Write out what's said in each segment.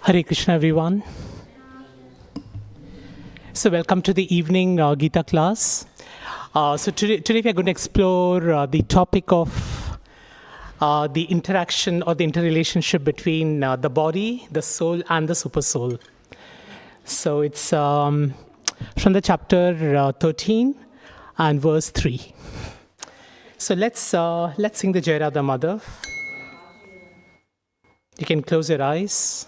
Hare Krishna, everyone. So, welcome to the evening Gita class. Today we are going to explore the topic of the interaction or the interrelationship between the body, the soul, and the super soul. So, it's from the chapter 13 and verse 3. So, let's sing the Jai Radha Mother. You can close your eyes.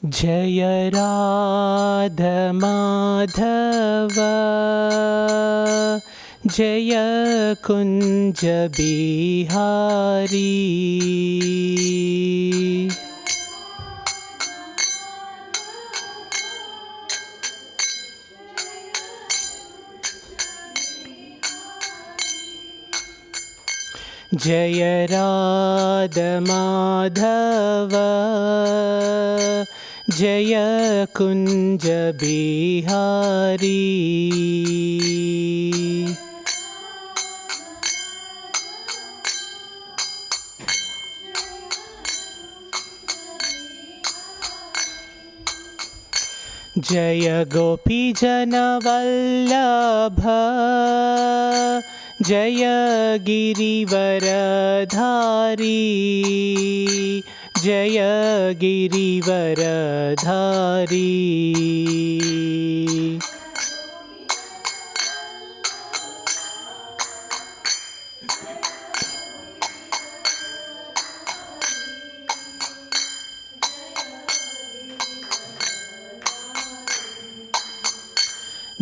Jaya Radha Madhava Jaya Kunja Bihari Jaya Radha Madhava Jaya Kunja Bihari Jaya Gopi Jana Vallabha Jaya Girivaradhari Jaya Girivaradhari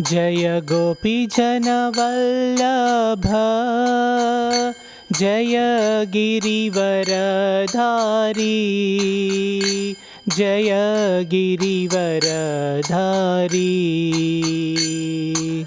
Jaya Gopi Jana Vallabha Jaya Girivaradhari Jaya Girivaradhari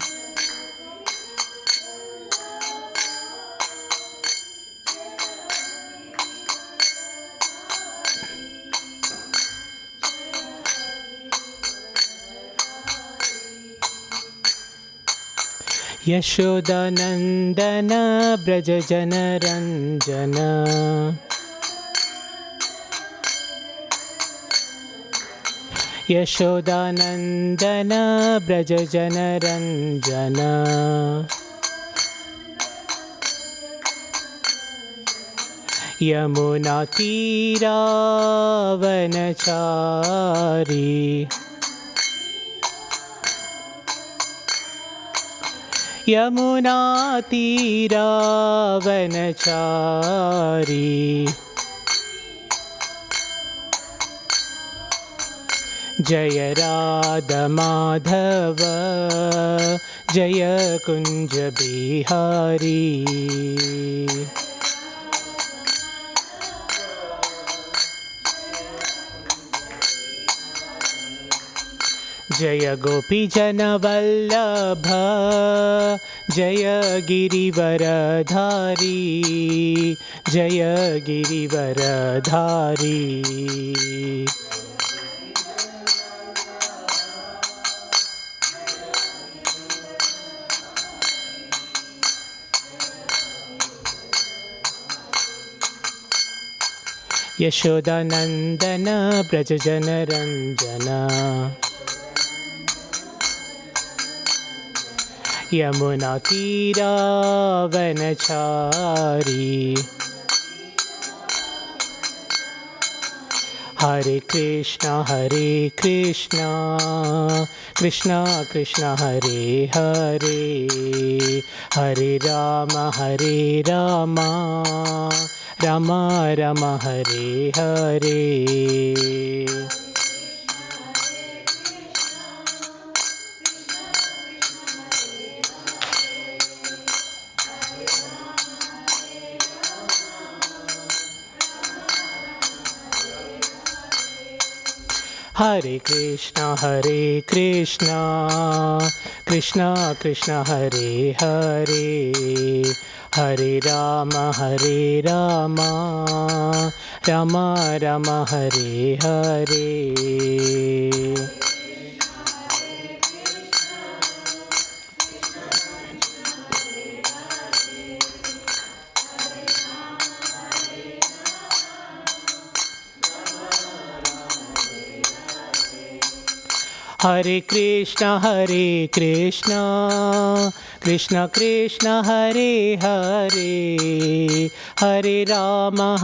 Yashodanandana Braja Jana Ranjana Yashodanandana Braja Jana Ranjana Yamuna Tira Vanachari Yamuna Tira Vanachari Jaya Radha Madhava Jaya Kunja Bihari Jaya Gopi Jana Vallabha Jaya Girivaradhari Jaya Girivaradhari Yashodanandana Braja Jana Ranjana Yamuna Tira Vanachari Hare Krishna Krishna Krishna Hare Hare Hare Rama Rama Rama Hare Hare Hare Krishna Krishna Krishna Hare Hare Hare Rama Rama Rama Hare Hare Hare Krishna, Krishna Krishna, Hare Hare, Hare Rama,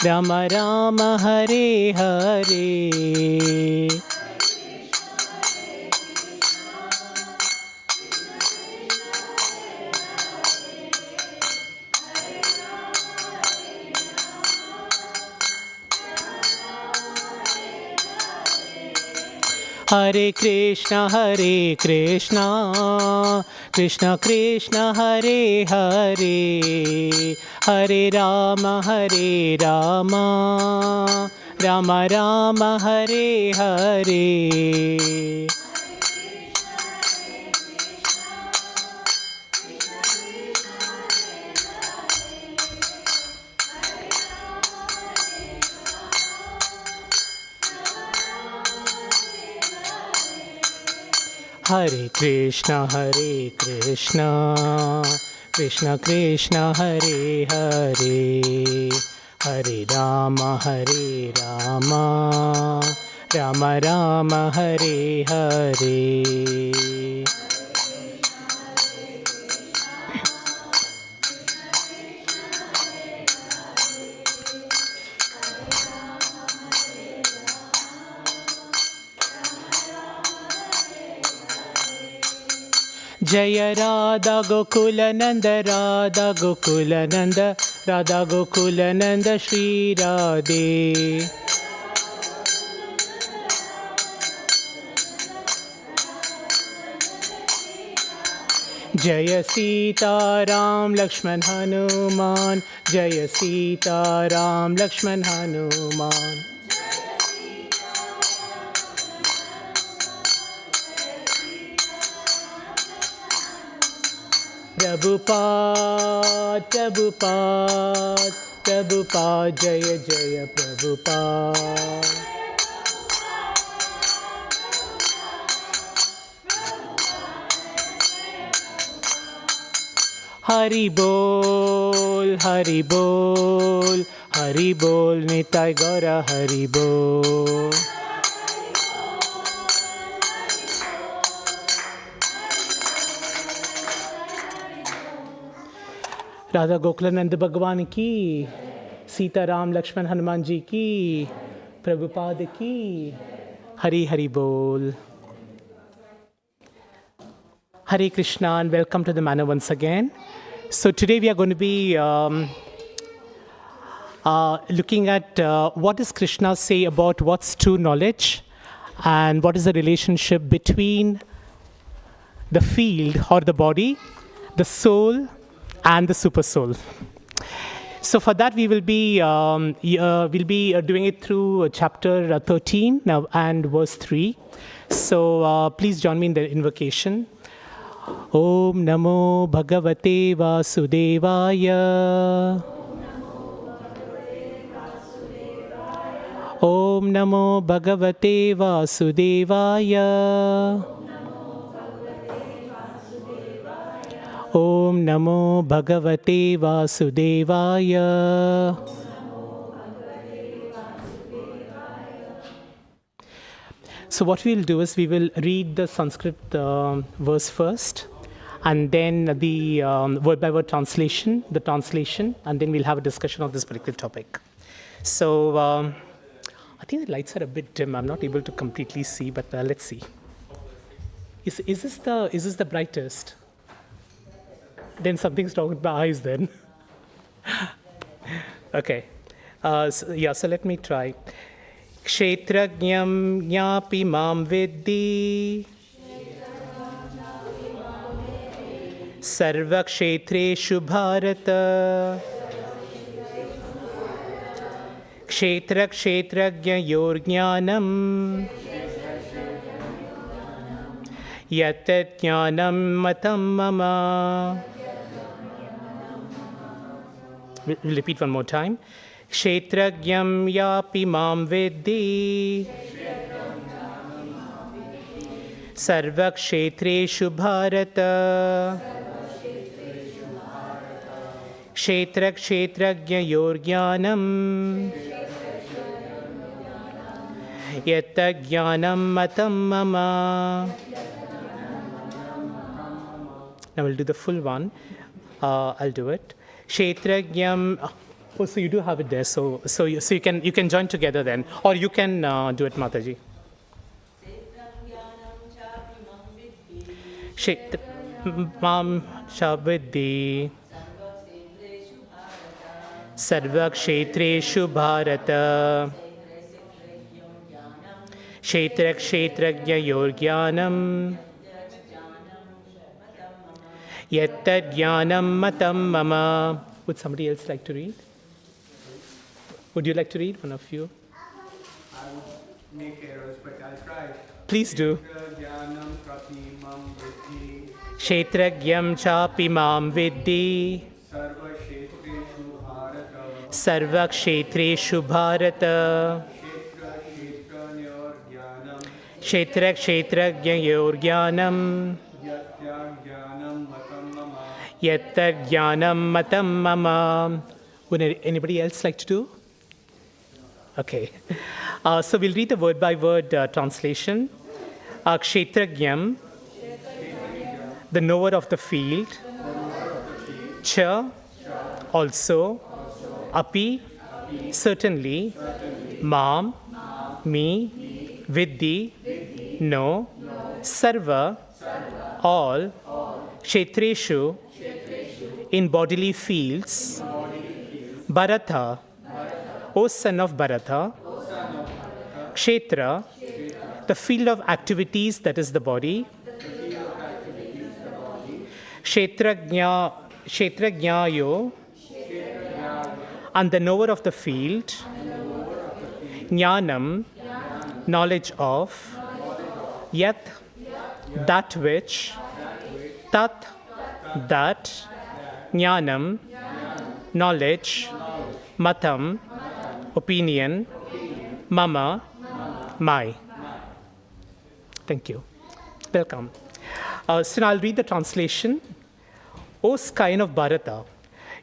Rama Rama, Hare Hare. Hare Krishna, Krishna Krishna, Hare Hare, Hare Rama, Rama Rama, Hare Hare. Hare Krishna, Krishna Krishna, Hare Hare, Hare Rama, Rama Rama, Hare Hare. Jaya Radha Gokulananda, Radha Gokulananda, Radha Gokulananda, Shri Radhe. Jaya Sita Ram Lakshman Hanuman, Jaya Sita Ram Lakshman Hanuman. Prabhupada, Prabhupada, Prabhupada, Jaya Jaya Prabhupada. Hari Bol, Hari Bol, Hari Bol, Nitai Gaura Hari Bol. Radha Gokulanand भगवान की, सीता राम लक्ष्मण हनुमान जी की, प्रभुपाद की, हरि हरि बोल. Hare Krishna and welcome to the manor once again. So today we are going to be looking at what does Krishna say about what's true knowledge and what is the relationship between the field or the body, the soul, and the super soul. So for that we will be doing it through chapter 13 now and verse 3. So please join me in the invocation. Om Namo Bhagavate Vasudevaya. Om Namo Bhagavate Vasudevaya. Om Namo Bhagavate Vasudevaya. So what we'll do is we will read the Sanskrit verse first, and then the word-by-word translation, and then we'll have a discussion on this particular topic. So I think the lights are a bit dim. I'm not able to completely see, but let's see. Is this the brightest? Then something's wrong with my eyes then. Okay. So let me try. Kshetrajnam jnapi mam viddhi sarva kshetreshu bharata kshetra kshetrajna yor jnanam yatat jnanam matam mama. We'll repeat one more time. Kshetrajnam yapi mam viddhi sarva kshetreshu bharata kshetra kshetrajna yor jnanam Yatta jnanam matam mama. Now we'll do the full one. I'll do it. Kshetrajnam. Oh, so you do have it there. So you can join together then, or you can do it, Mataji. Kshetram Shabdi Sarva Kshetreshu Bharata Kshetra Kshetrajna Yorgyanam Yatta Jnanam Matam Mama. Would somebody else like to read? Would you like to read, one of you? I would make errors, but I'll try. Please do. Kshetrajnam chapi mam Kshetragyam chapi mam vidhi. viddhi Sarva kshetreshu bharata. Kshetra kshetrajna yorgyanam Yatta jnanam matam mama. Would anybody else like to do? Okay. So we'll read the word by word translation. Kshetragyam, the knower of the field. Cha, also. Api, certainly. Mam, me. Vidhi, no. Sarva, all. Kshetreshu, in bodily fields. Bharata, O son of Bharata. Kshetra, the field of activities, that is the body. Kshetrajnayo, and the knower of the field. Jnanam, knowledge of. Yat, that which. Tat, that. Jnanam, knowledge. Matam, opinion. Mama, my. Thank you. Welcome. So now I'll read the translation. O scion of Bharata,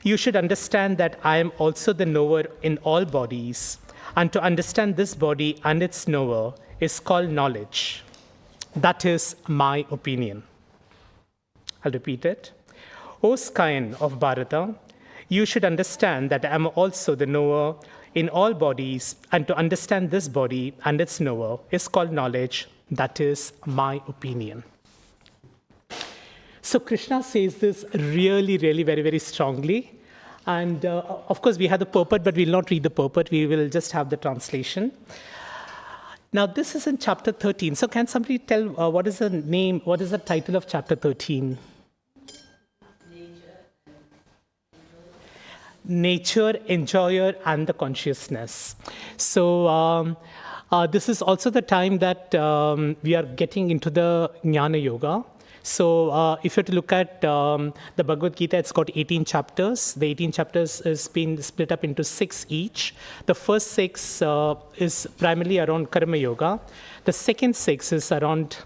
you should understand that I am also the knower in all bodies, and to understand this body and its knower is called knowledge. That is my opinion. I'll repeat it. O scion of Bharata, you should understand that I am also the knower in all bodies, and to understand this body and its knower is called knowledge. That is my opinion. So Krishna says this really, really very, very strongly. And of course, we have the purport, but we'll not read the purport. We will just have the translation. Now, this is in chapter 13. So can somebody tell what is the name, what is the title of chapter 13? Nature, enjoyer, and the consciousness. So this is also the time that we are getting into the Jnana Yoga. So if you have to look at the Bhagavad Gita, it's got 18 chapters. The 18 chapters is being split up into 6 each. The first 6 is primarily around Karma Yoga. The second 6 is around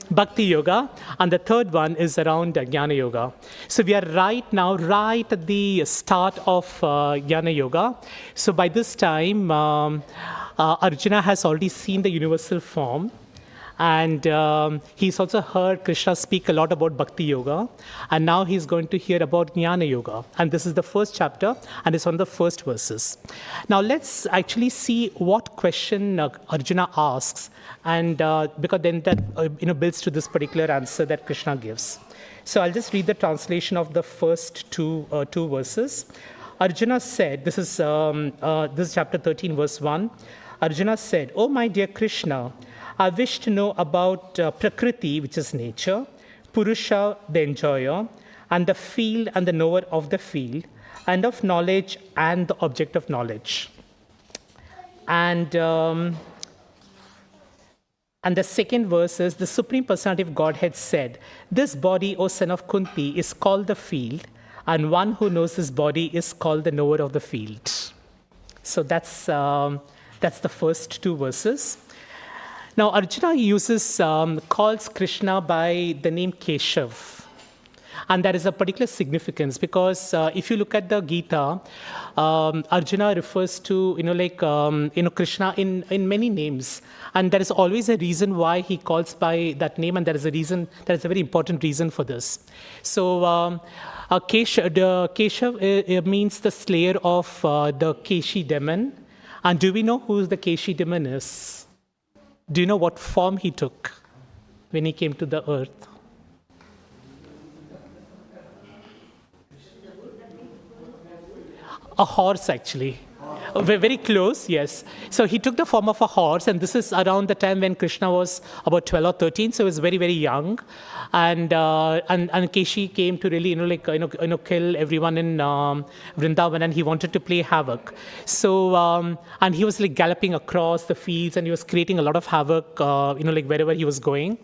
Bhakti Yoga, and the third one is around Jnana Yoga. So we are right at the start of Jnana Yoga. So by this time, Arjuna has already seen the universal form, and he's also heard Krishna speak a lot about Bhakti Yoga, and now he's going to hear about Jnana Yoga. And this is the first chapter, and it's on the first verses. Now let's actually see what question Arjuna asks, and because then that builds to this particular answer that Krishna gives. So I'll just read the translation of the first two verses. Arjuna said, this is chapter 13, verse 1. Arjuna said, "Oh my dear Krishna, I wish to know about Prakriti, which is nature, Purusha, the enjoyer, and the field and the knower of the field, and of knowledge and the object of knowledge." And the second verse is, the Supreme Personality of Godhead said, "This body, O son of Kunti, is called the field, and one who knows this body is called the knower of the field." So that's the first 2 verses. Now, Arjuna calls Krishna by the name Keshav. And there is a particular significance because if you look at the Gita, Arjuna refers to, Krishna in many names. And there is always a reason why he calls by that name, and there is a very important reason for this. So, Keshav means the slayer of the Keshi demon. And do we know who the Keshi demon is? Do you know what form he took when he came to the earth? A horse, actually. We're very close, yes. So he took the form of a horse, and this is around the time when Krishna was about 12 or 13, so he was very, very young. And Keshi came to really, kill everyone in Vrindavan, and he wanted to play havoc. So, and he was like galloping across the fields, and he was creating a lot of havoc, wherever he was going.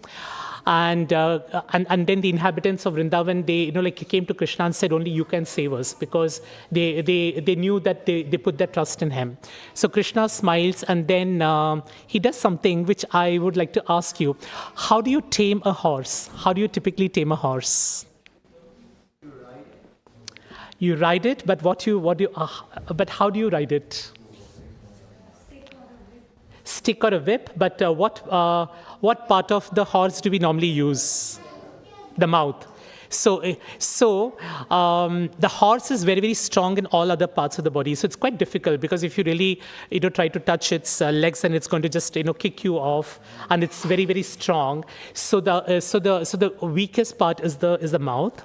And then the inhabitants of Vrindavan, they came to Krishna and said, only you can save us, because they knew that they put their trust in him. So Krishna smiles, and then he does something which I would like to ask you. How do you tame a horse? How do you typically tame a horse? You ride it, but but how do you ride it? Stick or a whip, but what part of the horse do we normally use? The mouth. So the horse is very, very strong in all other parts of the body. So it's quite difficult, because if you really try to touch its legs, then it's going to just kick you off, and it's very, very strong. So the weakest part is the mouth.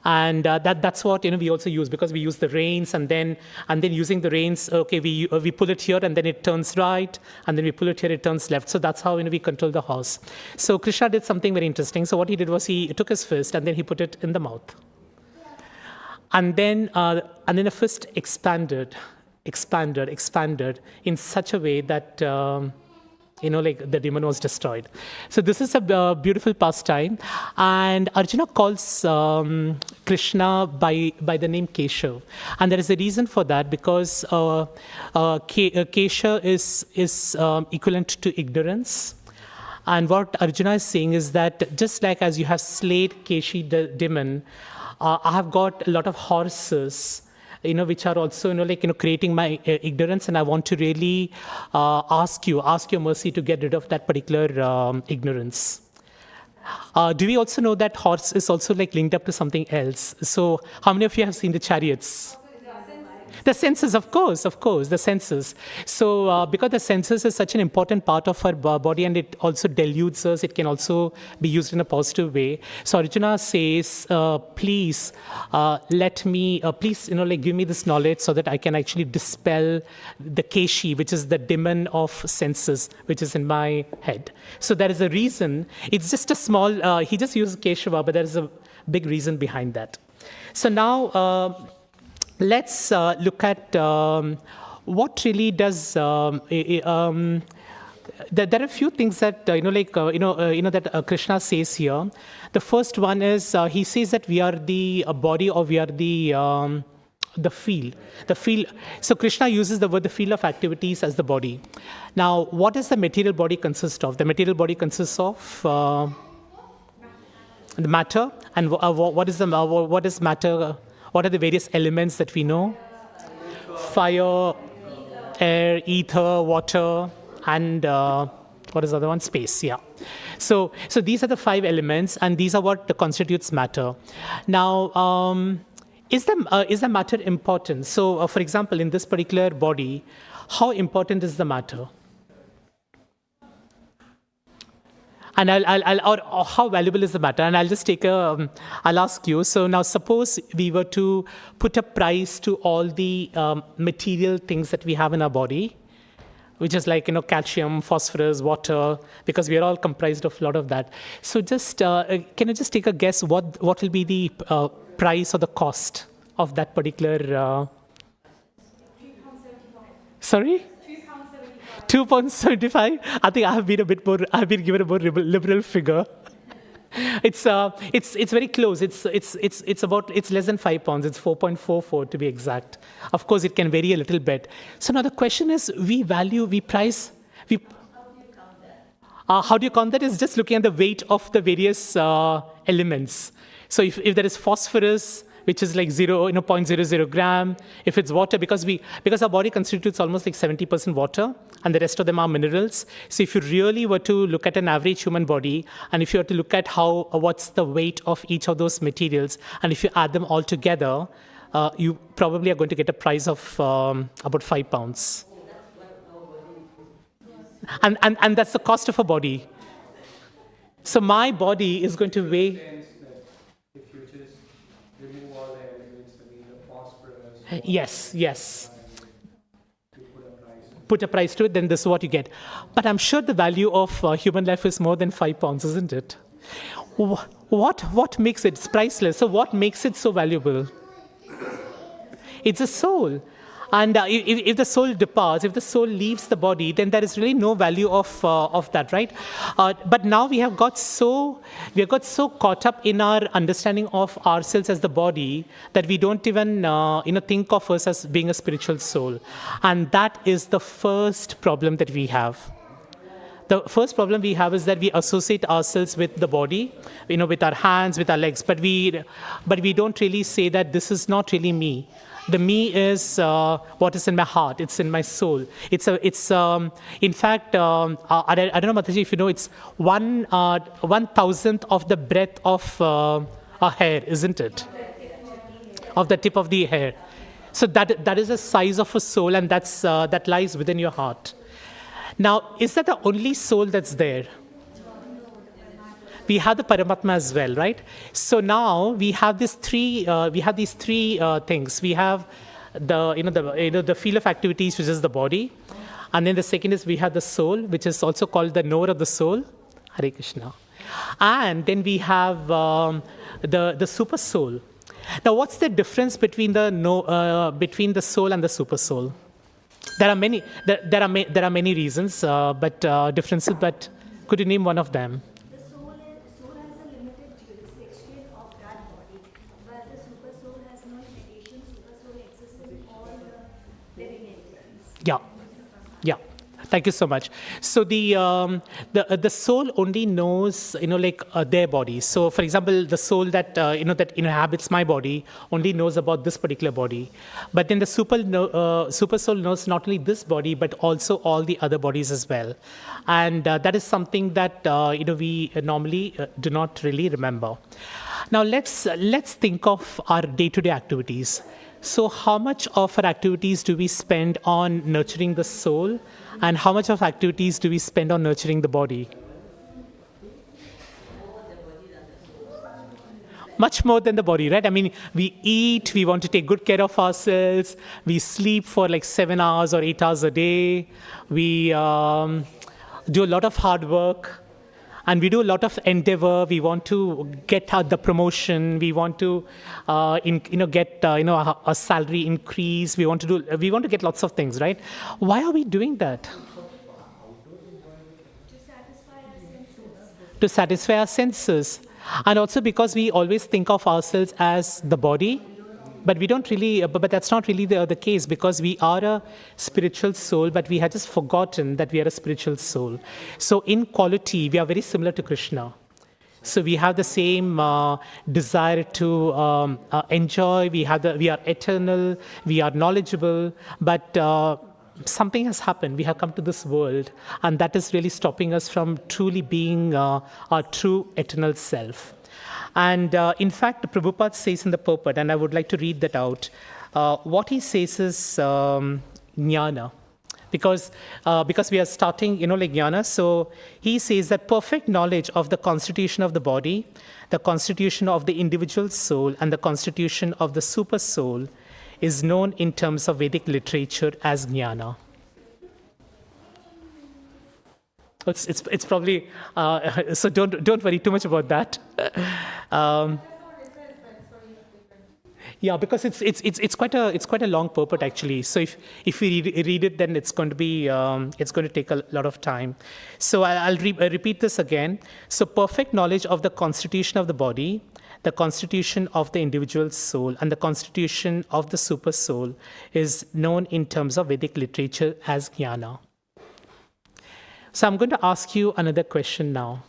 And that's what we also use, because we use the reins, and then using the reins, okay, we pull it here and then it turns right, and then we pull it here, it turns left. So that's how we control the horse. So Krishna did something very interesting. So what he did was he took his fist and then he put it in the mouth, and then the fist expanded in such a way that the demon was destroyed. So this is a beautiful pastime, and Arjuna calls Krishna by the name Keshav, and there is a reason for that, because Kesha is equivalent to ignorance. And what Arjuna is saying is that just like as you have slayed Keshi the demon, I have got a lot of horses which are also, creating my ignorance, and I want to really ask your mercy to get rid of that particular ignorance. Do we also know that horse is also linked up to something else? So how many of you have seen the chariots? The senses, of course, the senses. So because the senses is such an important part of our body, and it also deludes us, it can also be used in a positive way. So Arjuna says, please let me, give me this knowledge so that I can actually dispel the Keshi, which is the demon of senses, which is in my head. So there is a reason. It's just a small, he just uses Keshava, but there is a big reason behind that. So now, let's look at what really does. There are a few things that that Krishna says here. The first one is he says that we are the body, or we are the field. The field. So Krishna uses the word the field of activities as the body. Now, what does the material body consist of? The material body consists of the matter, and what is matter? What are the various elements that we know? Fire, air, ether, water, and what is the other one? Space, yeah. So these are the 5 elements, and these are what constitutes matter. Now, is the matter important? So, for example, in this particular body, how important is the matter? And or how valuable is the matter? And I'll just I'll ask you. So now suppose we were to put a price to all the material things that we have in our body, which is like, calcium, phosphorus, water, because we are all comprised of a lot of that. So just, can you just take a guess what will be the price or the cost of that particular, sorry? £2.75. I think I've been given a more liberal figure. It's very close. It's less than £5. It's 4.44 to be exact. Of course, it can vary a little bit. So now the question is, we price. How do you count that? Is just looking at the weight of the various elements. So if there is phosphorus, which is like 0.00 gram. If it's water, because our body constitutes almost like 70% water, and the rest of them are minerals. So if you really were to look at an average human body, and if you were to look at what's the weight of each of those materials, and if you add them all together, you probably are going to get a price of about 5 pounds. And that's the cost of a body. So my body is going to weigh. If you just remove all the elements, the phosphorus. Yes. You put a price to it, then this is what you get. But I'm sure the value of human life is more than 5 pounds, isn't it? What makes it? It's priceless. So what makes it so valuable? It's a soul. And if the soul departs, if the soul leaves the body, then there is really no value of that, right? But now we have got so caught up in our understanding of ourselves as the body that we don't even think of us as being a spiritual soul, and that is the first problem that we have. The first problem we have is that we associate ourselves with the body, with our hands, with our legs, but we don't really say that this is not really me. The me is what is in my heart. It's in my soul. In fact, I don't know, Mataji, if you know, it's 1,000th of the breadth of a hair, isn't it? Of the tip of the hair. So that is the size of a soul, and that lies within your heart. Now, is that the only soul that's there? We have the Paramatma as well, right? So now we have these three things. We have the field of activities, which is the body, and then the second is we have the soul, which is also called the knower of the soul, Hare Krishna, and then we have the super soul. Now, what's the difference between the soul and the super soul? There are many. There are many reasons, but differences. But could you name one of them? Yeah. Thank you so much. So the soul only knows their body. So for example, the soul that inhabits my body only knows about this particular body. But then the super soul knows not only this body but also all the other bodies as well. And that is something that we normally do not really remember. Now let's think of our day-to-day activities. So how much of our activities do we spend on nurturing the soul, and how much of activities do we spend on nurturing the body? Much more than the body, right? I mean, we eat, we want to take good care of ourselves, we sleep for like 7 hours or 8 hours a day, we do a lot of hard work, and we do a lot of endeavor. We want to get out the promotion. We want to, get a salary increase. We want to get lots of things, right? Why are we doing that? To satisfy our senses, and also because we always think of ourselves as the body. But we don't really, but that's not really the case, because we are a spiritual soul, but we had just forgotten that we are a spiritual soul. So in quality, we are very similar to Krishna. So we have the same desire to enjoy. We are eternal. We are knowledgeable. But something has happened. We have come to this world, and that is really stopping us from truly being our true eternal self. And in fact, Prabhupada says in the purport, and I would like to read that out, what he says is jnana. Because we are starting, like jnana, so he says that perfect knowledge of the constitution of the body, the constitution of the individual soul, and the constitution of the super soul is known in terms of Vedic literature as jnana. It's probably so don't worry too much about that. Yeah, because it's quite a long purport actually. So if we read it, then it's going to take a lot of time. So I'll repeat this again. So perfect knowledge of the constitution of the body, the constitution of the individual soul, and the constitution of the super soul is known in terms of Vedic literature as jnana. So I'm going to ask you another question now.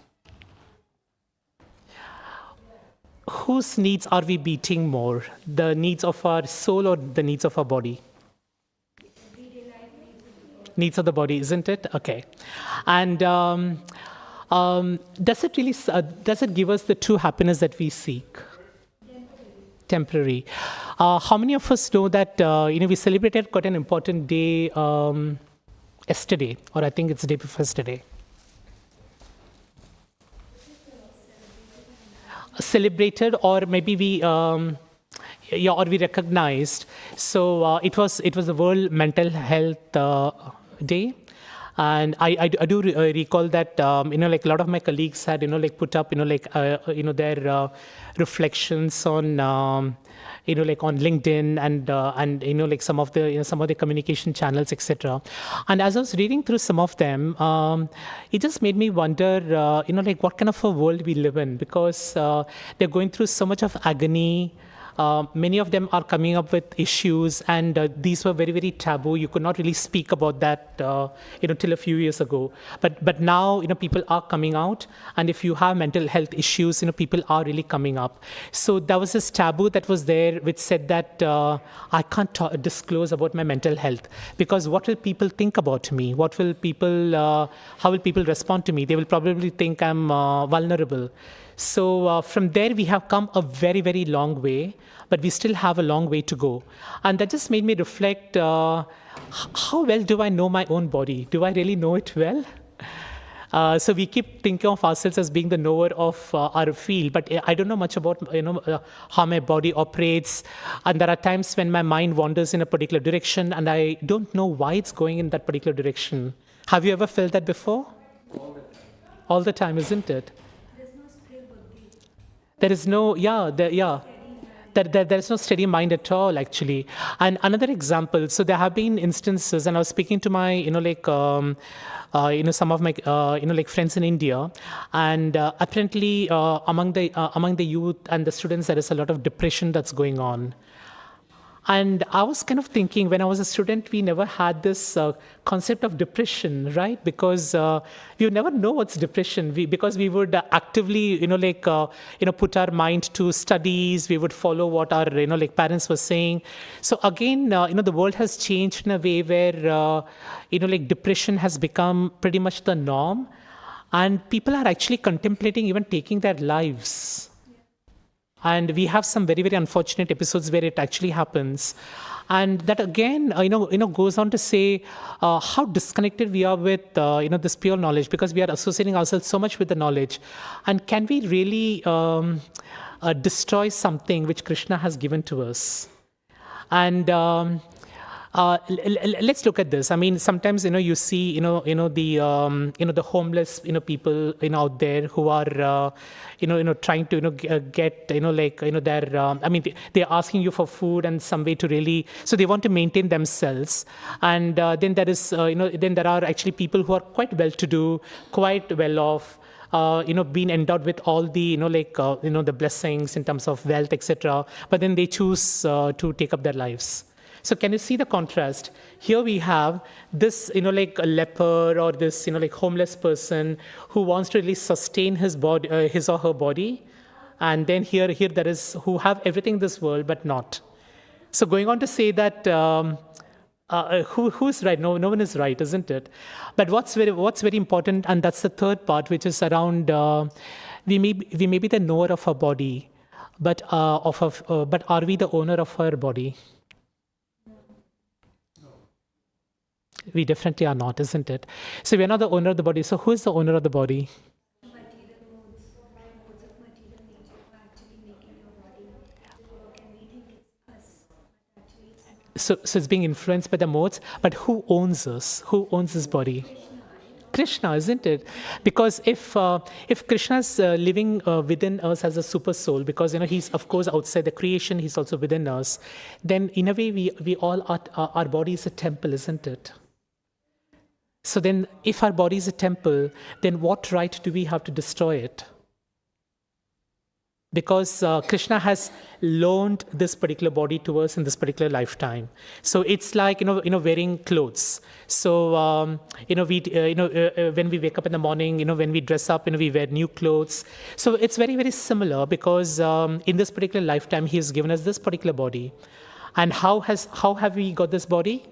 Whose needs are we beating more? The needs of our soul or the needs of our body? Needs of the body, isn't it? Okay. And does it really does it give us the true happiness that we seek? Temporary. How many of us know that we celebrated quite an important day yesterday, or I think it's the day before yesterday? Celebrated, or maybe we or we recognized. So it was the World Mental Health Day. And I do recall that like a lot of my colleagues had put up their reflections on like on LinkedIn and like some of the communication channels, etc. And as I was reading through some of them, it just made me wonder like what kind of a world we live in, because they're going through so much of agony. Many of them are coming up with issues, and these were very, very taboo. You could not really speak about that, till a few years ago. But now, people are coming out, and if you have mental health issues, people are really coming up. So there was this taboo that was there, which said that I can't disclose about my mental health, because what will people think about me? What will people? How will people respond to me? They will probably think I'm vulnerable. So from there, we have come a very, very long way, but we still have a long way to go. And that just made me reflect, how well do I know my own body? Do I really know it well? So we keep thinking of ourselves as being the knower of our field, but I don't know much about how my body operates. And there are times when my mind wanders in a particular direction, and I don't know why it's going in that particular direction. Have you ever felt that before? All the time. All the time, isn't it? There is no, there's no steady mind at all, actually. And another example, so there have been instances, and I was speaking to my, some of my, friends in India, and apparently among the youth and the students, there is a lot of depression that's going on. And I was kind of thinking, when I was a student, we never had this concept of depression, right? Because you never know what's depression. Because we would actively, put our mind to studies. We would follow what our, parents were saying. So again, the world has changed in a way where, depression has become pretty much the norm, and people are actually contemplating even taking their lives. And we have some very, very unfortunate episodes where it actually happens. And that again, goes on to say how disconnected we are with, this pure knowledge, because we are associating ourselves so much with the knowledge. And can we really destroy something which Krishna has given to us? And let's look at this. I mean, sometimes you see the homeless people out there who are trying to get their I mean, they're asking you for food and some way to really, so they want to maintain themselves. And then there is then there are actually people who are quite well to do, quite well off, being endowed with all the the blessings in terms of wealth, etc. But then they choose to take up their lives. So can you see the contrast? Here we have this, a leper, or this, homeless person who wants to really sustain his body, his or her body. And then here there is who have everything in this world, but not. So going on to say that who's right? No one is right, isn't it? But what's very important, and that's the third part, which is around we may be the knower of our body, but but are we the owner of our body? We definitely are not, isn't it? So we are not the owner of the body. So who is the owner of the body? Material modes of material nature are actually making your body work, and we think it's us, but actually it's not. So it's being influenced by the modes, but who owns us? Who owns this body? Krishna, isn't it? Because if Krishna is living within us as a super soul, because he's of course outside the creation, he's also within us, then in a way we all are, our body is a temple, isn't it? So then, if our body is a temple, then what right do we have to destroy it? because Krishna has loaned this particular body to us in this particular lifetime. So it's like wearing clothes. So when we wake up in the morning, when we dress up, we wear new clothes. So it's very, very similar, because in this particular lifetime He has given us this particular body. And how have we got this body?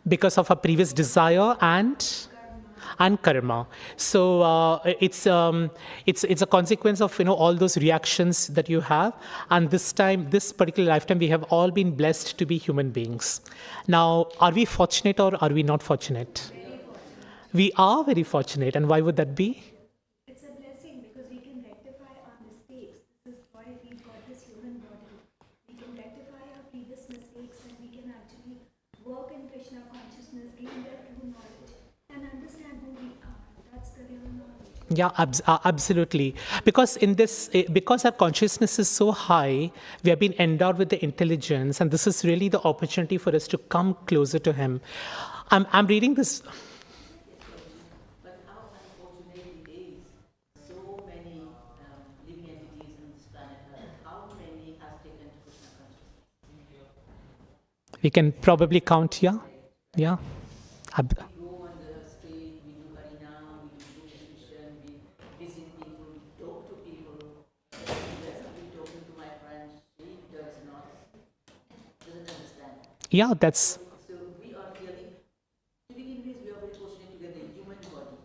Because of our previous desire and karma. So it's a consequence of all those reactions that you have. And this particular lifetime, we have all been blessed to be human beings. Now, are we fortunate or are we not fortunate? We are very fortunate. And why would that be? It's a blessing because we can rectify our mistakes. This is why we've got this human body. We can rectify our previous mistakes and we can actually work in Krishna consciousness, gain that true knowledge, and understand who we are. That's the real knowledge. Yeah, absolutely. Because because our consciousness is so high, we have been endowed with the intelligence, and this is really the opportunity for us to come closer to Him. I'm reading this. But how unfortunate it is, so many living entities on this planet Earth, how many has taken to Krishna consciousness? We can probably count, yeah? Yeah. We go on the street, we do harina, we do meditation, we visit people, we talk to people. Yes, I've been talking to my friend, she doesn't understand. Yeah, that's... So we are really, to begin with, we are very fortunate to get the human body.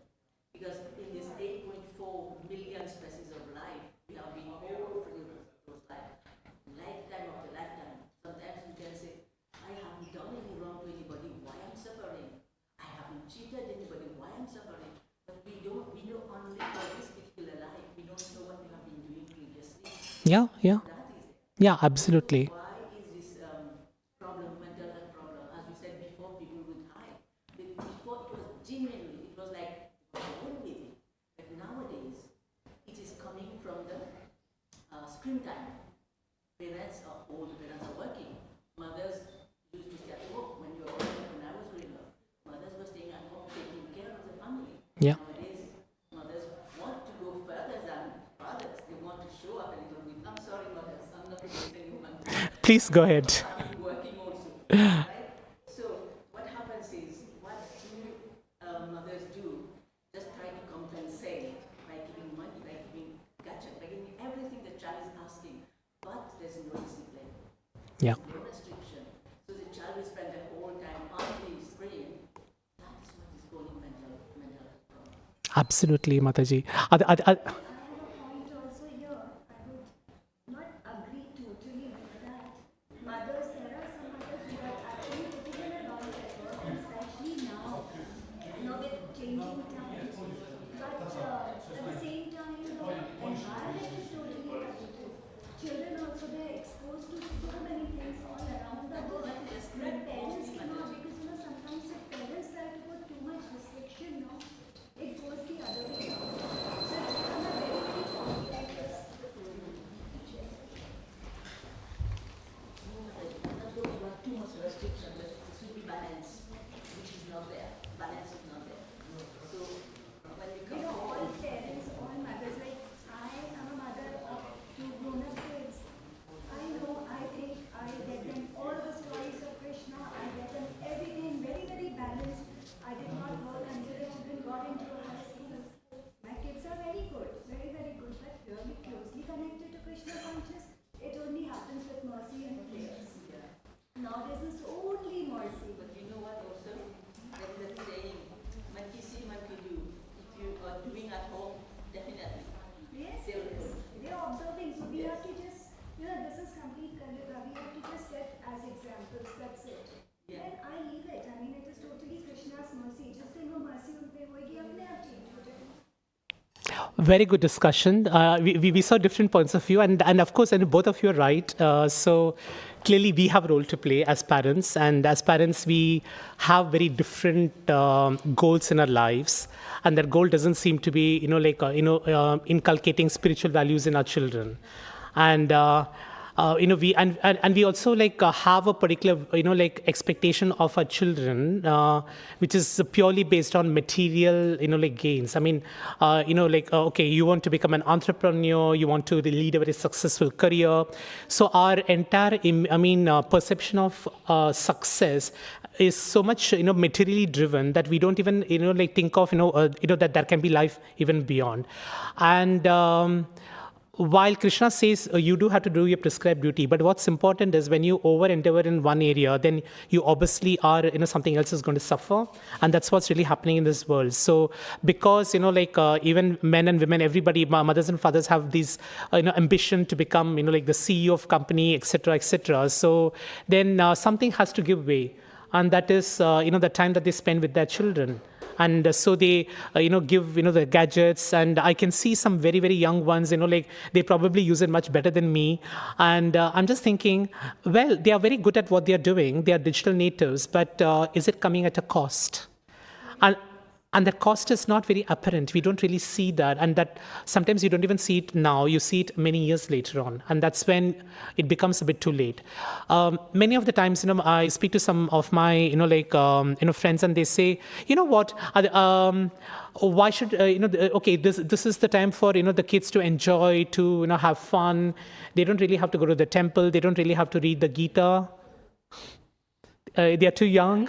Because in this 8.4 million species of life, we have been all through those lifetime after lifetime. Sometimes we can say, I haven't done any wrong to anybody, why I'm suffering? I haven't cheated anybody, why I'm suffering? But we know only for this particular life, we don't know what we have been doing previously. Yeah. That is it. Yeah, absolutely. Why is this problem, mental health problem? As we said before, people would hide. Before it was genuinely, it was like born with it. But nowadays, it is coming from the screen time. Parents are old, parents are working. Mothers used to stay at home when you were growing up, when I was growing up. Mothers were staying at home taking care of the family. Yeah. Nowadays, mothers want to go further than fathers. They want to show up a little bit. I'm sorry, mothers, I'm not against anyone. Please go ahead. I'm working also, right? So what happens is, what do mothers do? Just try to compensate by giving money, by giving gadget, by giving everything the child is asking. But there's no discipline. Yeah. There's no restriction. So the child will spend the whole time on the screen. That is what is causing mental health problem. Absolutely, Mataji. I have a point also here. I would not agree totally with that. Mothers, there are some mothers who are actually putting in a lot of effort, especially now, with changing times. But at the same time, the environment is totally different. Children also, they're exposed to so many things all around the world. But parents cannot, because sometimes if parents try to put too much restriction, it goes the other way around. So it's become a very, very complex feature. I'm not talking about too much restriction, but it should be balance, which is not there. Balance is not there. So when we come All home, parents, all mothers, like I am a mother of two grown-up kids. I know, I think I get them all the stories of Krishna. I get them everything very, very balanced. I did not work until the children got into high school. My kids are very good, very, very good, but really closely connected to Krishna conscious. It only happens with mercy and prayers. Nowadays it's only mercy. but you know what also? There is a saying, man ki see, man ki do. If you are doing at home, definitely. Yes, They will do. they are observing. So we have to just, this is complete Kalika. We have to just set as examples. That's it. Yeah. And I leave it. I mean, it is totally Krishna's mercy. Just think of mercy on pe hoegi apne aap change ho jayega. Very good discussion. We saw different points of view, and of course, and both of you are right. So clearly, we have a role to play as parents, and as parents, we have very different goals in our lives, and that goal doesn't seem to be, inculcating spiritual values in our children, and and we also like have a particular like expectation of our children, which is purely based on material like gains. I mean, like okay, you want to become an entrepreneur, you want to lead a very successful career. So our entire perception of success is so much materially driven that we don't even like think of that there can be life even beyond. And while Krishna says you do have to do your prescribed duty, but what's important is when you over endeavor in one area, then you obviously are something else is going to suffer, and that's what's really happening in this world. So because like even men and women, everybody, mothers and fathers have these ambition to become like the CEO of company, etc., etc. So then something has to give way, and that is the time that they spend with their children. And so they, give, the gadgets. And I can see some very, very young ones, like they probably use it much better than me. And I'm just thinking, well, they are very good at what they are doing. They are digital natives, but is it coming at a cost? And that cost is not very apparent. We don't really see that. And that sometimes you don't even see it now. You see it many years later on. And that's when it becomes a bit too late. Many of the times, I speak to some of my, friends, and they say, you know what, why should, okay, this is the time for, the kids to enjoy, to, have fun. They don't really have to go to the temple. They don't really have to read the Gita. They are too young.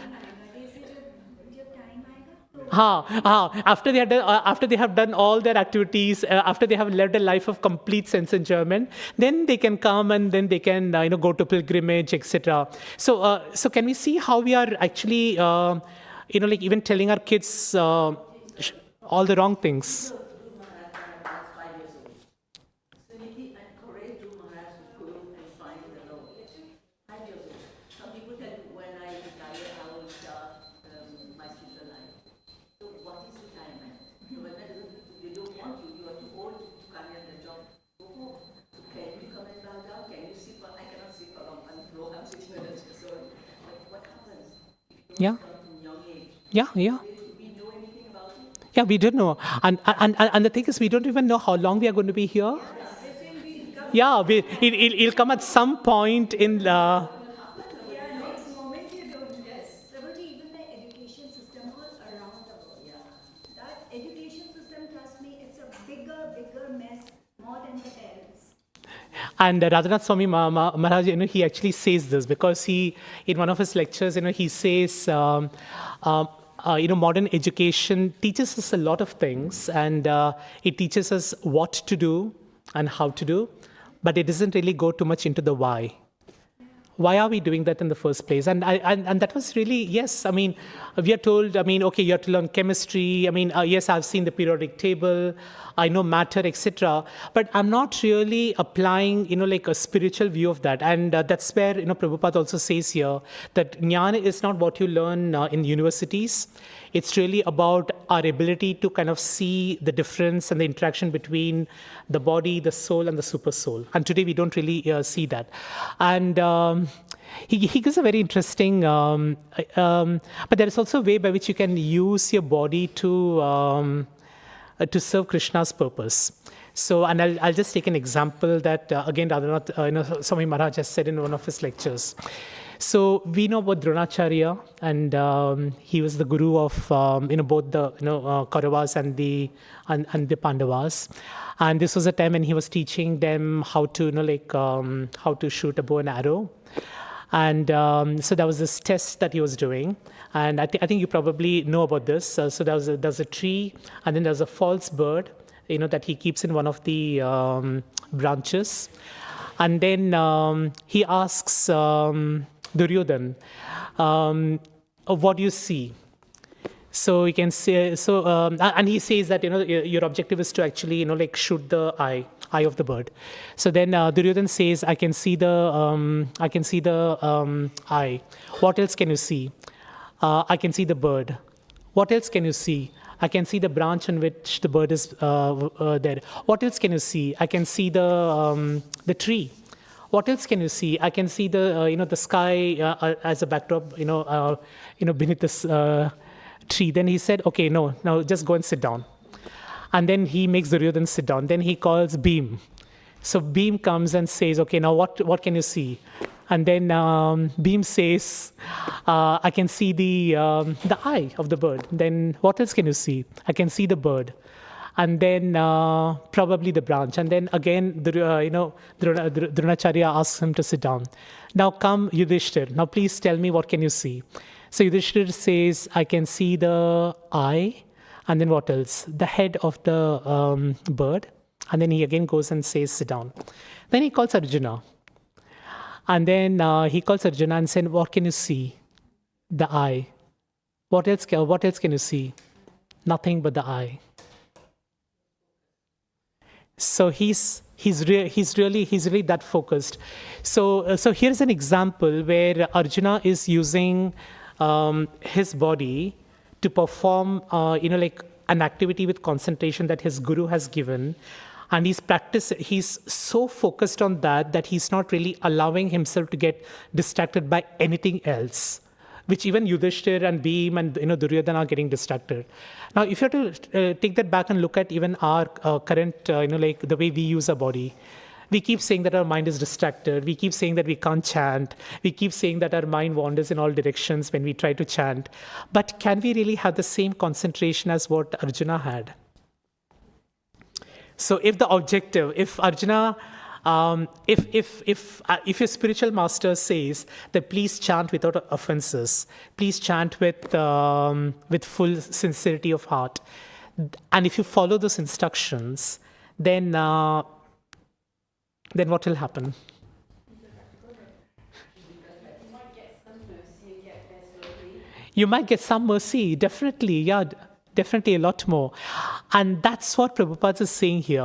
After they have done all their activities, after they have led a life of complete sense enjoyment, then they can come and then they can go to pilgrimage, etc. So can we see how we are actually like even telling our kids all the wrong things? Yeah. Yeah. Yeah, we don't know. And the thing is, we don't even know how long we are going to be here. Yeah, it'll come at some point in the... Next moment you don't. Yes. Prabhuji, even the education system all around the world. That education system, trust me, it's a bigger mess, more than the parents. And Radhanath Swami Maharaj, he actually says this because in one of his lectures, he says, modern education teaches us a lot of things, and it teaches us what to do and how to do, but it doesn't really go too much into the why. Why are we doing that in the first place? And that was really, yes, I mean, we are told, okay, you have to learn chemistry. Yes, I've seen the periodic table. I know matter, etc. But I'm not really applying, like a spiritual view of that. And that's where, Prabhupada also says here that jnana is not what you learn in universities. It's really about our ability to kind of see the difference and the interaction between the body, the soul, and the super soul. And today we don't really see that. And he gives a very interesting, but there is also a way by which you can use your body to serve Krishna's purpose. So, and I'll just take an example that, again, Radhanath Swami Maharaj has said in one of his lectures. So we know about Dronacharya, and he was the guru of both the Kauravas and the Pandavas. And this was a time when he was teaching them how to how to shoot a bow and arrow. And so there was this test that he was doing, and I think you probably know about this. So there's a tree, and then there's a false bird, that he keeps in one of the branches, and then he asks Duryodhan, what do you see? So you can say, and he says that your objective is to actually shoot the eye of the bird. So then Duryodhan says, I can see the eye. What else can you see? I can see the bird. What else can you see? I can see the branch on which the bird is there. What else can you see? I can see the tree. What else can you see? I can see the the sky as a backdrop. Beneath this tree. Then he said, okay, no, just go and sit down. And then he makes Duryodhan sit down. Then he calls Bhim. So Beam comes and says, okay, now what can you see? And then Beam says, I can see the eye of the bird. Then what else can you see? I can see the bird. And then probably the branch. And then again, Dronacharya asks him to sit down. Now come Yudhishthir. Now please tell me, what can you see? So Yudhishthir says, I can see the eye. And then what else? The head of the bird. And then he again goes and says, sit down. Then he calls Arjuna. And then he calls Arjuna and says, what can you see? The eye. What else can you see? Nothing but the eye. So he's really that focused. So here's an example where Arjuna is using his body to perform, like an activity with concentration that his guru has given. And he's so focused on that he's not really allowing himself to get distracted by anything else, which even Yudhishthir and Bhim and Duryodhana are getting distracted. Now, if you have to take that back and look at even our current, like the way we use our body, we keep saying that our mind is distracted. We keep saying that we can't chant. We keep saying that our mind wanders in all directions when we try to chant. But can we really have the same concentration as what Arjuna had? So if Arjuna, if your spiritual master says that please chant without offenses, please chant with full sincerity of heart, and if you follow those instructions, then what will happen? You might get some mercy, definitely, yeah. Definitely a lot more. And that's what Prabhupada is saying here.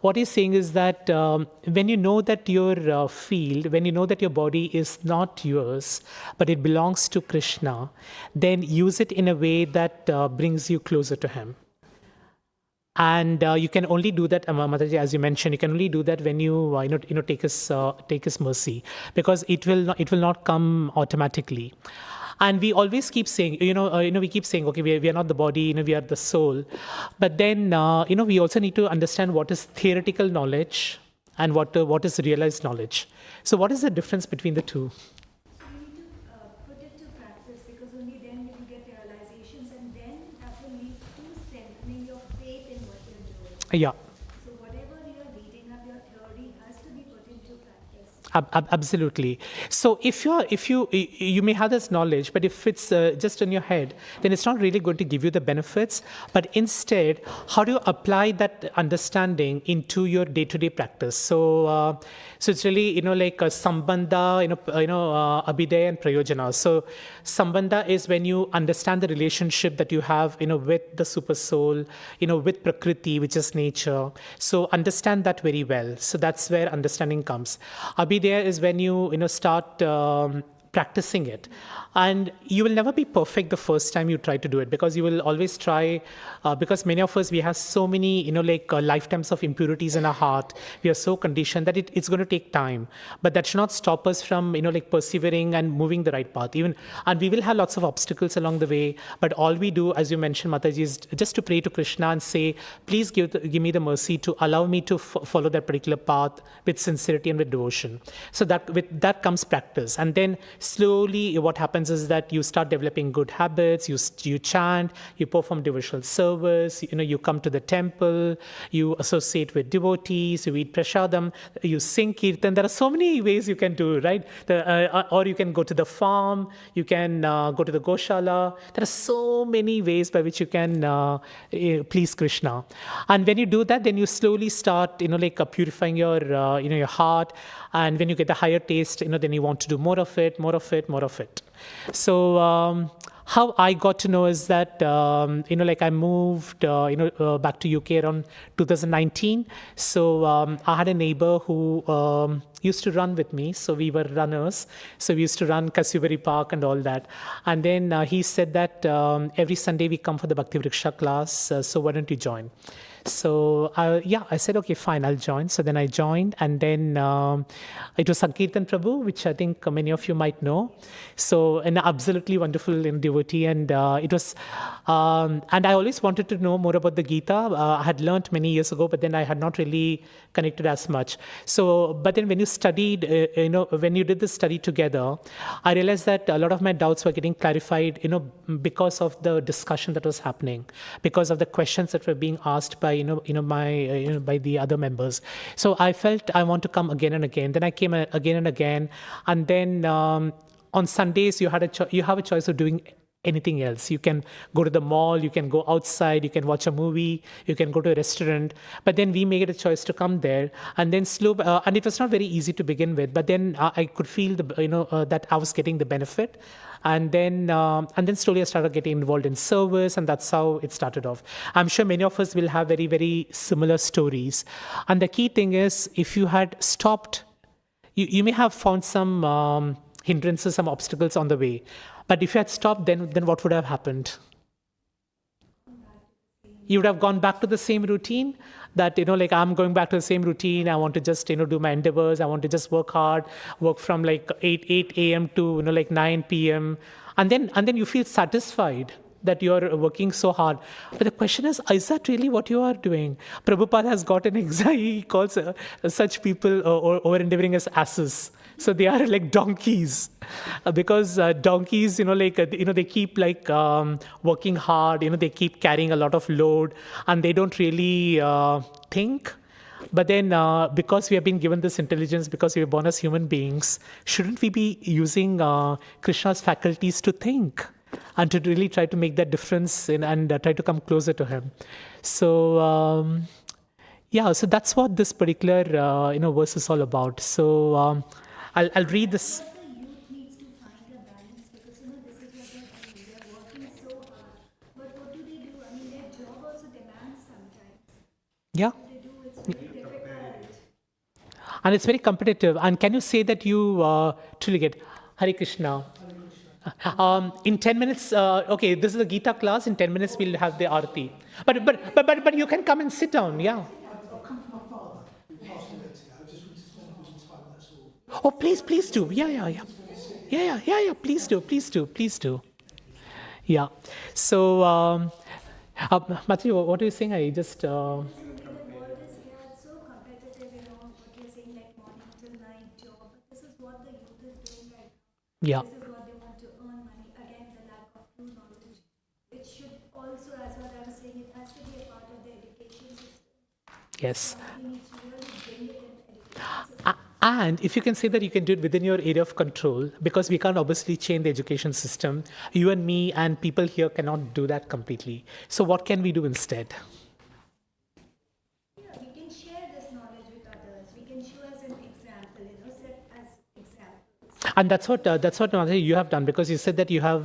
What he's saying is that when you know that your field, when you know that your body is not yours, but it belongs to Krishna, then use it in a way that brings you closer to him. And you can only do that, Mataji, as you mentioned, you can only do that when you take his mercy, because it will not come automatically. And we always keep saying, we keep saying, okay, we are not the body, we are the soul. But then, we also need to understand what is theoretical knowledge and what is realized knowledge. So what is the difference between the two? So you need to put it to practice, because only then you will get realizations, and then that will lead to strengthening your faith in what you're doing. Yeah. So whatever you're reading up, your theory has to be put into practice. Absolutely. So if you may have this knowledge, but if it's just in your head, then it's not really going to give you the benefits. But instead, how do you apply that understanding into your day-to-day practice? So it's really like a sambandha, abhidaya and prayojana. So sambandha is when you understand the relationship that you have, with the super soul, with prakriti, which is nature. So understand that very well. So that's where understanding comes. Abhidaya is when you start practicing it, and you will never be perfect the first time you try to do it, because you will always try, because many of us, we have so many lifetimes of impurities in our heart. We are so conditioned that it's going to take time, but that should not stop us from persevering and moving the right path. And we will have lots of obstacles along the way, but all we do, as you mentioned, Mataji, is just to pray to Krishna and say, please give me the mercy to allow me to follow that particular path with sincerity and with devotion. So that with that comes practice, and then slowly what happens is that you start developing good habits. You chant, you perform devotional service, you come to the temple, you associate with devotees, you eat prasadam, you sing kirtan. There are so many ways you can do, right? Or you can go to the farm, you can go to the Goshala. There are so many ways by which you can please Krishna. And when you do that, then you slowly start purifying your your heart. And when you get the higher taste, then you want to do more of it. So how I got to know is that I moved back to UK around 2019. So I had a neighbor who used to run with me. So we were runners. So we used to run Kasubari Park and all that. And then he said that every Sunday we come for the Bhakti Vriksha class. So why don't you join? So I said, okay, fine, I'll join. So then I joined, and then it was Sankirtan Prabhu, which I think many of you might know. So an absolutely wonderful devotee, and it was, and I always wanted to know more about the Gita. I had learned many years ago, but then I had not really connected as much. So, but then when you studied, when you did this study together, I realized that a lot of my doubts were getting clarified, because of the discussion that was happening, because of the questions that were being asked by by the other members. So I felt I want to come again and again. Then I came again and again, and then on Sundays you have a choice of doing anything else. You can go to the mall, you can go outside, you can watch a movie, you can go to a restaurant. But then we made a choice to come there, and then and it was not very easy to begin with. But then I could feel that I was getting the benefit, and then slowly I started getting involved in service, and that's how it started off. I'm sure many of us will have very, very similar stories. And the key thing is, if you had stopped, you may have found some hindrances, some obstacles on the way. But if you had stopped, then what would have happened? You would have gone back to the same routine that, like, I'm going back to the same routine. I want to just, do my endeavors. I want to just work hard, work from like 8 a.m. to, like 9 p.m. And then you feel satisfied that you're working so hard. But the question is that really what you are doing? Prabhupada has got an example. He calls such people over-endeavoring as asses. So they are like donkeys, because donkeys, they keep like working hard, they keep carrying a lot of load, and they don't really think. But then because we have been given this intelligence, because we were born as human beings, shouldn't we be using Krishna's faculties to think and to really try to make that difference and try to come closer to him? So so that's what this particular verse is all about. So I'll read this. What the youth needs to find a balance, because this is what they're doing. They're working so hard. But what do they do? I mean, their job also demands sometimes. Yeah. What they do, it's very difficult. And it's very competitive. And can you say that you truly get Hare Krishna? In 10 minutes, okay, this is a Gita class. In 10 minutes, we'll have the Aarti. But you can come and sit down, yeah. I've come from my father, who passed away today. I just want to spend a bit of time, that's all. Oh, please do. Yeah. Please do. Yeah. So, Matthew, what are you saying? I just. The world is here so competitive, what you're saying, like morning till night job. But this is what the youth is doing right now. Yeah. This is what they want to earn money. Again, the lack of true knowledge. It should also, as what I was saying, it has to be a part of the education system. Yes. We need to really bring it in education system. And if you can say that you can do it within your area of control, because we can't obviously change the education system, you and me and people here cannot do that completely. So what can we do instead? Yeah, we can share this knowledge with others. We can show as an example, set as examples. And that's what Madhuri, you have done, because you said that you have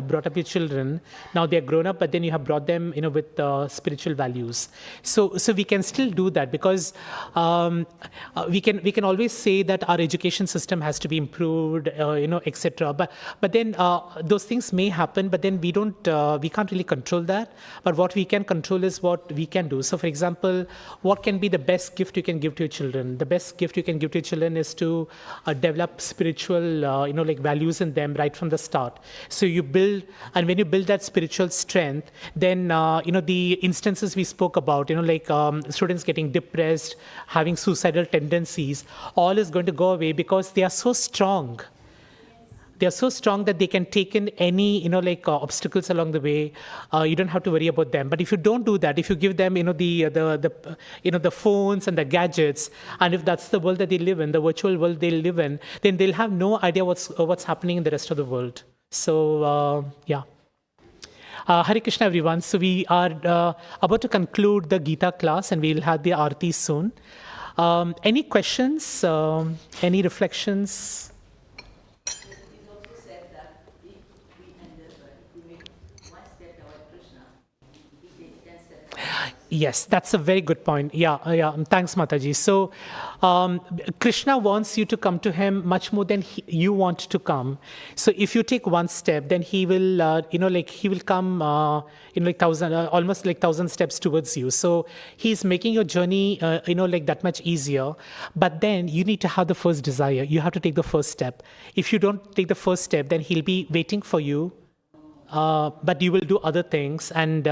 brought up your children. Now they are grown up, but then you have brought them with spiritual values. So we can still do that, because we can always say that our education system has to be improved, etc. But then those things may happen, but then we can't really control that. But what we can control is what we can do. So for example, what can be the best gift you can give to your children? The best gift you can give to your children is to develop spiritual values in them right from the start. So you build, and when you build that spiritual strength, then the instances we spoke about, students getting depressed, having suicidal tendencies, all is going to go away, because they are so strong. They are so strong that they can take in any obstacles along the way. You don't have to worry about them. But if you don't do that, if you give them the phones and the gadgets, and if that's the world that they live in, the virtual world they live in, then they'll have no idea what's happening in the rest of the world. So Hare Krishna, everyone. So we are about to conclude the Gita class, and we'll have the Aarti soon. Any questions? Any reflections? Yes, that's a very good point. Yeah. Thanks, Mataji. So, Krishna wants you to come to him much more than you want to come. So, if you take one step, then he will, he will come, almost like 1,000 steps towards you. So, he's making your journey, that much easier. But then you need to have the first desire. You have to take the first step. If you don't take the first step, then he'll be waiting for you. But you will do other things, and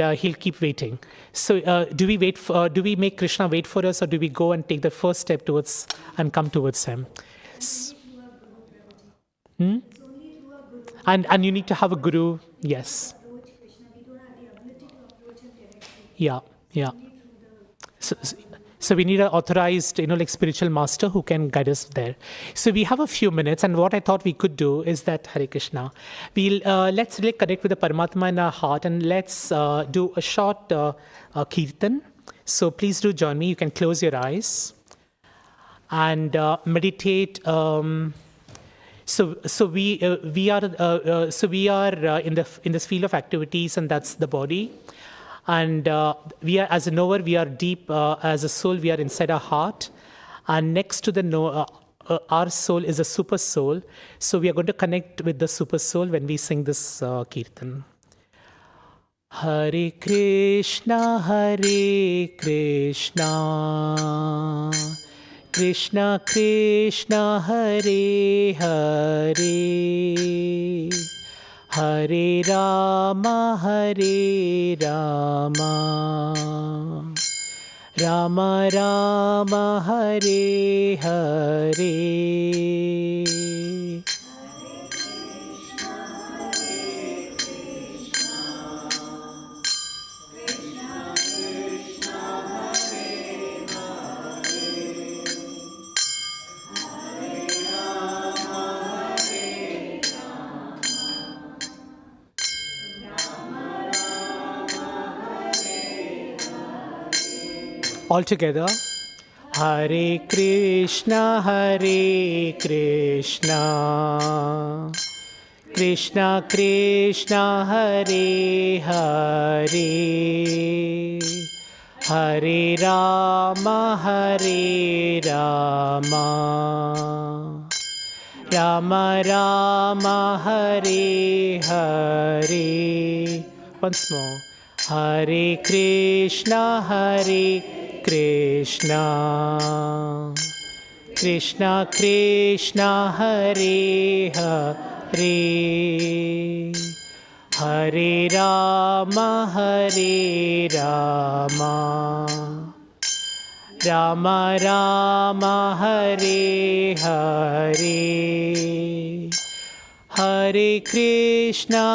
he'll keep waiting. So, do we make Krishna wait for us, or do we go and take the first step towards and come towards him? And you need to have a guru. Yes. Yeah. So we need an authorized, spiritual master who can guide us there. So we have a few minutes, and what I thought we could do is that, Hare Krishna, let's really connect with the Paramatma in our heart, and let's do a short kirtan. So please do join me. You can close your eyes and meditate. So we are in this field of activities, and that's the body. And we are, as a knower, we are deep as a soul. We are inside our heart, and next to the our soul is a super soul. So we are going to connect with the super soul when we sing this kirtan. Hare Krishna, Krishna Krishna, Hare Hare. Hare Rama, Rama Rama, Hare Hare. All together. Hare Krishna, Krishna Krishna, Hare Hare. Hare Rama, Rama Rama, Hare Hare. Once more. Hare Krishna, Krishna Krishna, Hare Hare. Hare Rama, Rama Rama, Hare Hare. Hare Krishna,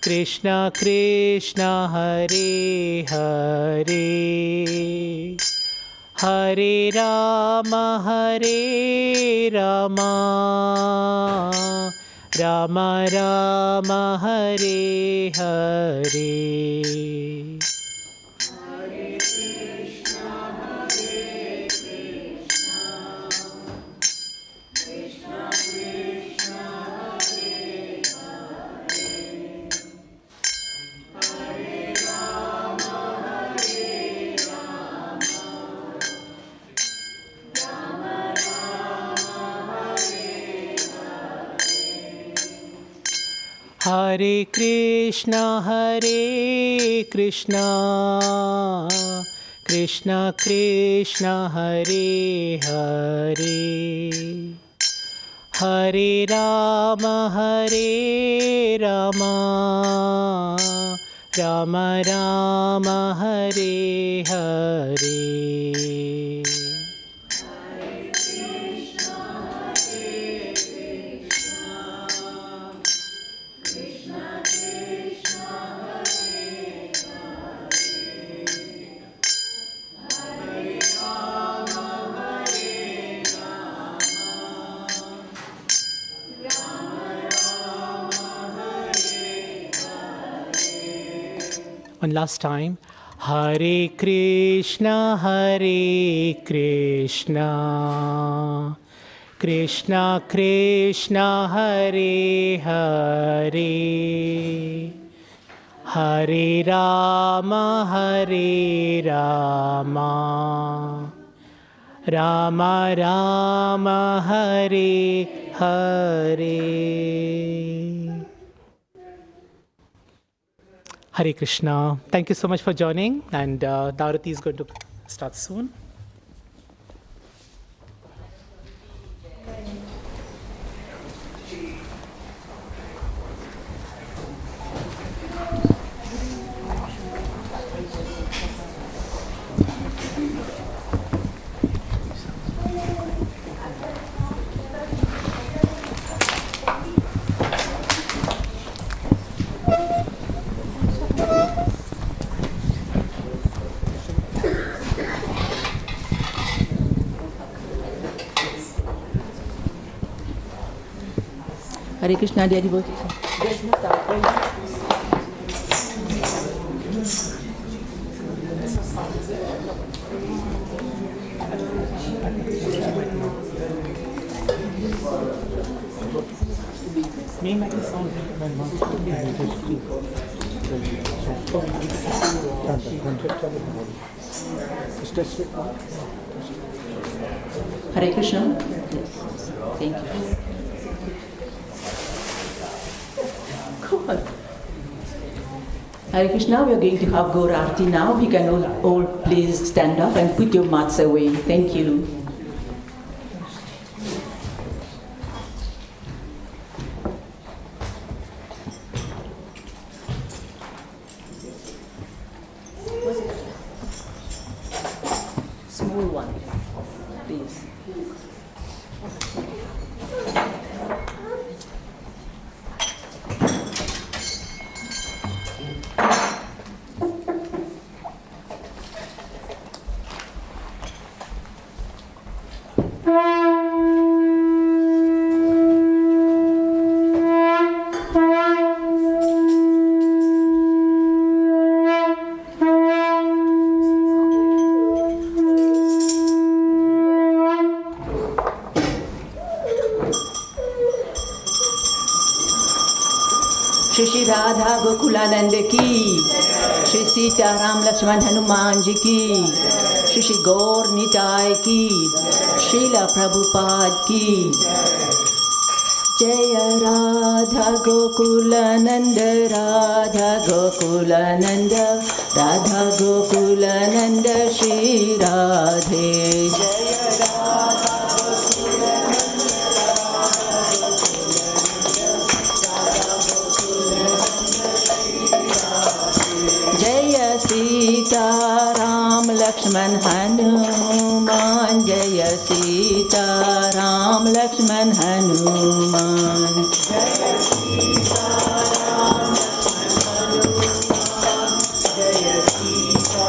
Krishna Krishna, Hare Hare. Hare Rama, Rama Rama, Hare Hare. Hare Krishna, Krishna Krishna, Hare Hare. Hare Rama, Rama Rama, Hare Hare. One last time. Hare Krishna, Krishna Krishna Hare Hare Hare Rama Hare Rama Rama Rama Hare Hare. Hare Krishna. Thank you so much for joining, and Daurati is going to start soon. Hare Krishna, dear devotees. Hare Krishna. Yes. Thank you. Come on. Hare Krishna, we are going to have Gaur Aarti now. You can all please stand up and put your mats away. Thank you. Small one, please. Shri Radha Gokulanand ki, Shri Sita Ram Lakshman Hanuman ji ki, Shri Gaur Nitai ki, Srila Prabhupada ki. Jaya Radha Gokulananda, Radha Gokulananda, Radha Gokulananda, Shri Radhe. Jaya Radha Sita Ram Lakshman Hanuman, Jaya Sita Ram Lakshman Hanuman. Jaya Sita Ram Lakshman Hanuman, Jaya Sita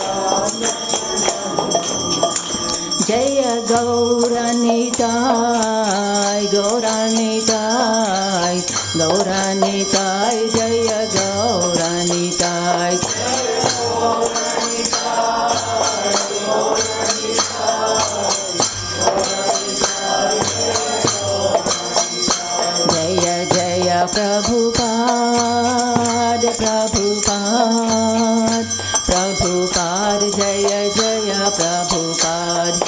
Ram Lakshman Hanuman. Jaya Gauranitai, Gauranitai, Gauranitai, Jaya Gauranitai. Jaya Jaya Prabhupada, Prabhupada, Prabhupada, Jaya Jaya Prabhupada.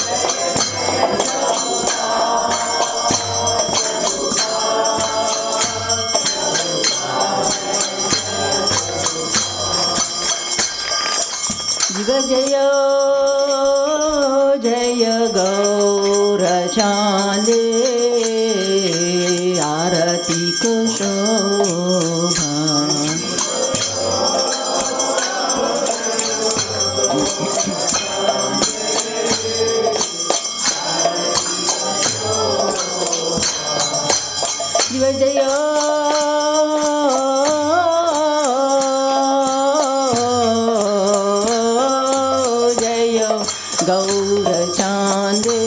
Jiva Jaya Jaya Gaura Chande Arati ko Shobha. Jiva Jaya Gaura Chande